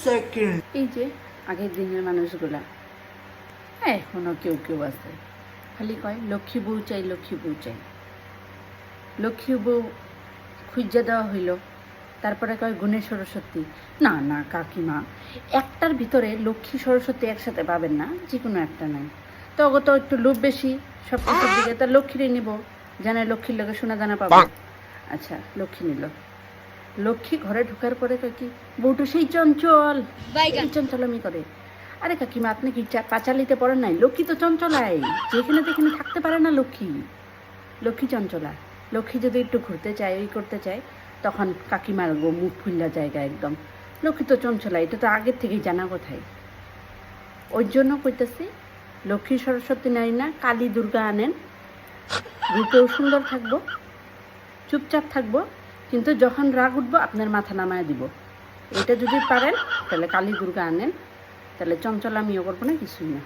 Second. এই যে আগের দিনের মানুষগুলা এখনো কেউ কেউ আছে, খালি কয় লক্ষ্মী বউ চাই, লক্ষ্মী বউ চাই। লক্ষ্মী বউ খুঁজে দেওয়া হইল, তারপরে কয় গুণের সরস্বতী। না না কাকিমা, একটার ভিতরে লক্ষ্মী সরস্বতী একসাথে পাবেন না, যে কোনো একটা নাই। তো অগত একটু লোভ বেশি সব কিছুর দিকে, তার লক্ষ্মীরই নিব, জানে লক্ষ্মীর লোকে সোনা দানা পাবো। আচ্ছা লক্ষ্মী নিল, লক্ষ্মী ঘরে ঢোকার পরে কয় কি বউটা সেই চঞ্চল, এই চঞ্চলামি করে। আরে কাকিমা আপনি কি পাঁচালিতে পড়েন নাই? লক্ষ্মী তো চঞ্চলাই, যেখানে তেখানে থাকতে পারে না লক্ষ্মী। লক্ষ্মী চঞ্চলা, লক্ষ্মী যদি একটু ঘুরতে চায়, ওই করতে চায়, তখন কাকিমার গো মুখ ফুল্লা জায়গা একদম। লক্ষ্মী তো চঞ্চলা, এটা তো আগের থেকেই জানা কোথায়। ওই জন্য কইতেছি লক্ষ্মী সরস্বতী নাই না, কালী দুর্গা আনেন, রূপেও সুন্দর থাকবো, চুপচাপ থাকবো, কিন্তু যখন রাগ উঠবো আপনার মাথা নামায় দিব। এটা যদি পারেন তাহলে কালী দুর্গা আনেন, তাহলে চঞ্চলামিও করবো না, কিছুই না।